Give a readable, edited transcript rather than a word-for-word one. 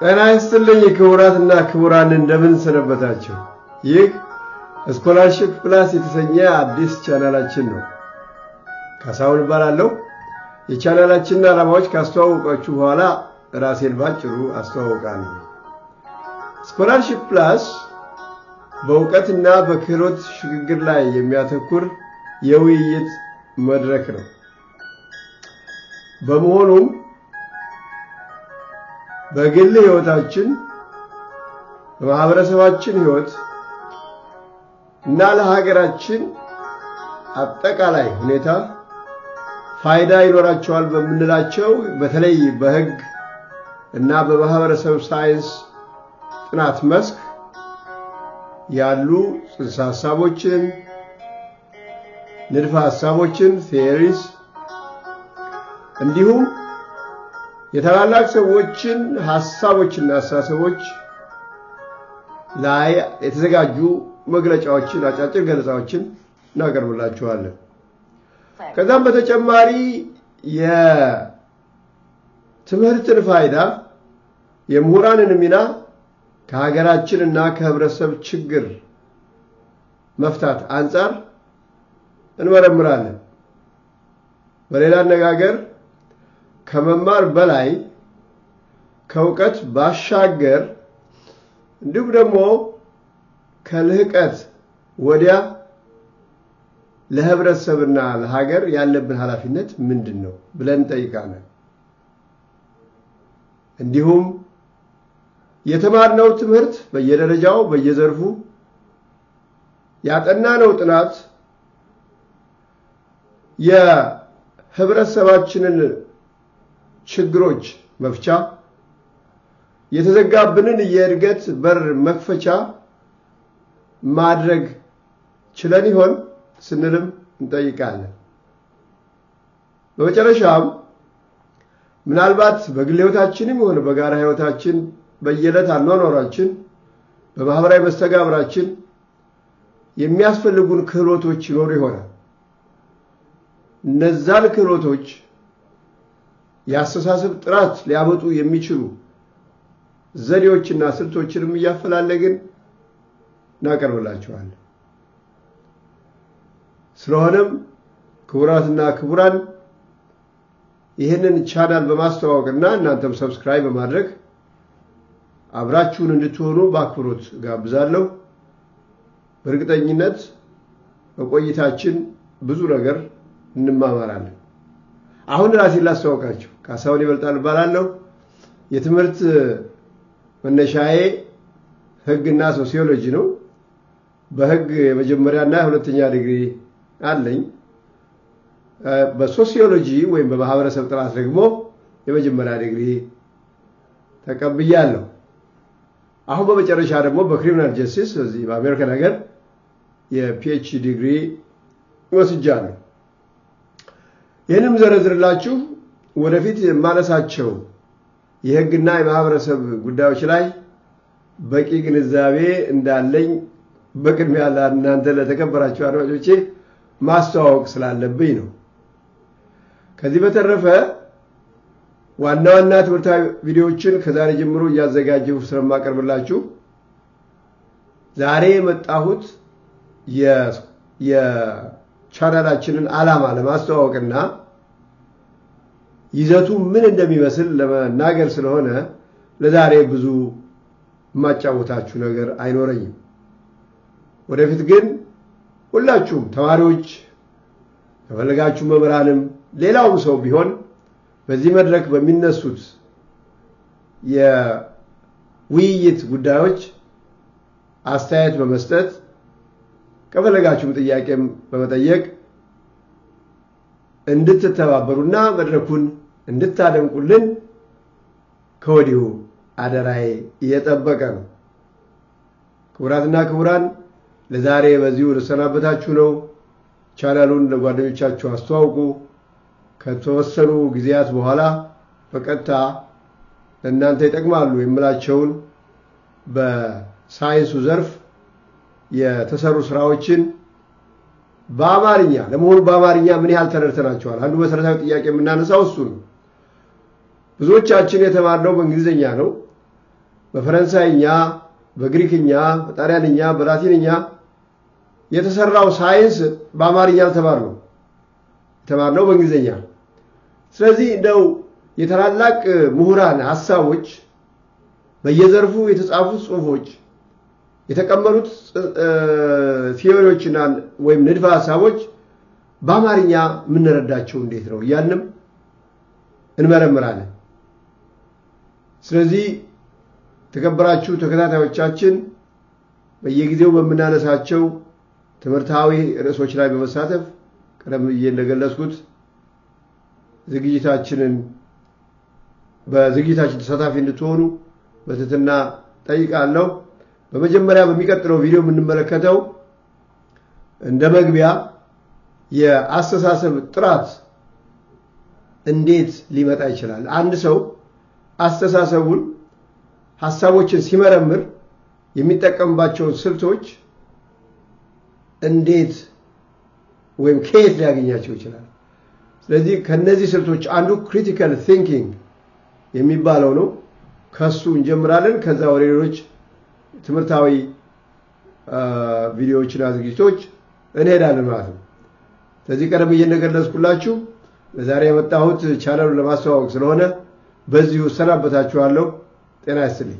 ጤና ይስጥልኝ ክቡራትና ክቡራን እንደምን ሰነበታችሁ? ይህ ስኮላርሺፕ ፕላስ የተሰኘ አዲስ ቻናላችን ነው። ካሳሁን እባላለሁ። የቻናላችንን ዓላማዎች ካስተዋወቃችሁ በኋላ ራሴን ባጭሩ አስተዋውቃለሁ። ስኮላርሺፕ ፕላስ በእውቀትና በክህሎት ሽግግር ላይ የሚያተኩር የውይይት መድረክ ነው። በመሆኑም በግል ህይወታችን በማህበረሰባችን ህይወት እና ለሀገራችን አጠቃላይ ሁኔታ ፋይዳ ይኖራቸዋል በመንላቸው በተለይ በህግ እና በማህበረሰብ ሳይንስ ጥናት መስክ ያሉ ጽንሰ ሐሳቦችን ንድፈ ሐሳቦችን ቲዮሪስ እንዲሁም የታላላቅ ሰዎችን ሐሳቦችና አስተሳሰቦች ላይ የተዘጋጁ መግለጫዎችን አጫጭር ገለጻዎችን እናቀርብላችኋለን። ከዛም በተጨማሪ የትምህርትን ፋይዳ የምሁራንን ሚና ከሀገራችንና ከህብረተሰብ ችግር መፍታት አንፃር እንመረምራለን። በሌላ አነጋገር ከመማር በላይ ከእውቀት ባሻገር እንዲሁም ደግሞ ከልህቀት ወዲያ ለህብረተሰብና ለሀገር ያለብን ኃላፊነት ምንድነው ብለን እንጠይቃለን። እንዲሁም የተማርነው ትምህርት በየደረጃው በየዘርፉ ያጠናነው ጥናት የህብረተሰባችንን ችግሮች መፍቻ የተዘጋብንን የእድገት በር መክፈቻ ማድረግ ችለን ይሆን ስንልም እንጠይቃለን። በመጨረሻም ምናልባት በግል ህይወታችንም ሆነ በጋራ ህይወታችን በየዕለት አኗኗራችን በማህበራዊ መስተጋብራችን የሚያስፈልጉን ክህሎቶች ይኖሩ ይሆናል። እነዛን ክህሎቶች የአስተሳሰብ ጥራት ሊያመጡ የሚችሉ ዘዴዎችና ስልቶችንም እያፈላለግን እናቀርብላችኋለን። ስለሆነም ክቡራትና ክቡራን ይህንን ቻናል በማስተዋወቅና እናንተም ሰብስክራይብ በማድረግ አብራችሁን እንድትሆኑ በአክብሮት ጋብዛለሁ። በእርግጠኝነት በቆይታችን ብዙ ነገር እንማማራለን። አሁን ራሴን ላስተዋወቃችሁ። ካሳሁን ይበልጣል እባላለሁ። የትምህርት መነሻዬ ህግና ሶሲዮሎጂ ነው። በህግ የመጀመሪያና የሁለተኛ ዲግሪ አለኝ። በሶሲዮሎጂ ወይም በማህበረሰብ ጥናት ደግሞ የመጀመሪያ ዲግሪ ተቀብያለሁ። አሁን በመጨረሻ ደግሞ በክሪሚናል ጀስቲስ እዚህ በአሜሪካ ሀገር የፒኤችዲ ዲግሪ ወስጃለሁ። ይህንም ዘረዝርላችሁ ወደፊት የማነሳቸው የህግና የማህበረሰብ ጉዳዮች ላይ በቂ ግንዛቤ እንዳለኝ በቅድሚያ ለእናንተ ለተከበራችሁ አድማጮቼ ማስተዋወቅ ስላለብኝ ነው። ከዚህ በተረፈ ዋና ዋና ትምህርታዊ ቪዲዮዎችን ከዛሬ ጀምሮ እያዘጋጀሁ ስለማቀርብላችሁ ዛሬ የመጣሁት የቻናላችንን ዓላማ ለማስተዋወቅና ይዘቱ ምን እንደሚመስል ለመናገር ስለሆነ ለዛሬ ብዙ ማጫወታችሁ ነገር አይኖረኝም። ወደፊት ግን ሁላችሁም ተማሪዎች ከፈለጋችሁ መምህራንም ሌላውም ሰው ቢሆን በዚህ መድረክ በሚነሱት የውይይት ጉዳዮች አስተያየት በመስጠት ከፈለጋችሁም ጥያቄም በመጠየቅ እንድትተባበሩና መድረኩን እንድታደምቁልን ከወዲሁ አደራዬ እየጠበቀ ነው። ክቡራትና ክቡራን ለዛሬ በዚሁ ልሰናበታችሁ ነው። ቻናሉን ለጓደኞቻችሁ አስተዋውቁ። ከተወሰኑ ጊዜያት በኋላ በቀጥታ ለእናንተ ይጠቅማሉ የምላቸውን በሳይንሱ ዘርፍ የተሰሩ ስራዎችን በአማርኛ ለመሆኑ በአማርኛ ምን ያህል ተረድተናቸዋል? አንዱ መሰረታዊ ጥያቄ የምናነሳው እሱ ነው። ብዙዎቻችን የተማርነው በእንግሊዘኛ ነው። በፈረንሳይኛ በግሪክኛ በጣሊያንኛ በላቲንኛ የተሰራው ሳይንስ በአማርኛ ተማርነው በእንግሊዝኛ ስለዚህ እንደው የተላላቅ ምሁራን ሐሳቦች በየዘርፉ የተጻፉ ጽሁፎች የተቀመሩት ቲዮሪዎችና ወይም ንድፈ ሐሳቦች በአማርኛ ምን ረዳቸው እንዴት ነው ያንንም እንመረምራለን ስለዚህ ተከበራችሁ ተከታታዮቻችን በየጊዜው በመናነሳቸው ትምህርታዊ ርዕሶች ላይ በመሳተፍ ቀደም ብዬ እንደገለጽኩት በዝግጅታችን ተሳታፊ እንድትሆኑ በትህትና ጠይቃለሁ በመጀመሪያ በሚቀጥለው ቪዲዮ የምንመለከተው እንደ መግቢያ የአስተሳሰብ ጥራት እንዴት ሊመጣ ይችላል አንድ ሰው አስተሳሰቡን ሐሳቦችን ሲመረምር የሚጠቀምባቸው ስልቶች እንዴት ወይም ከየት ሊያገኛቸው ይችላል ስለዚህ ከነዚህ ስልቶች አንዱ ክሪቲካል ቲንኪንግ የሚባለው ነው ከሱ እንጀምራለን ከዛ ወደ ሌሎች ትምህርታዊ ቪዲዮዎችና ዝግጅቶች እንሄዳለን ማለት ነው ስለዚህ ቀደም እየነገለጽኩላችሁ ለዛሬ የመጣሁት ቻናሉን ለማስተዋወቅ ስለሆነ በዚሁ ሰናበታችኋለሁ ጤና ይስጥልኝ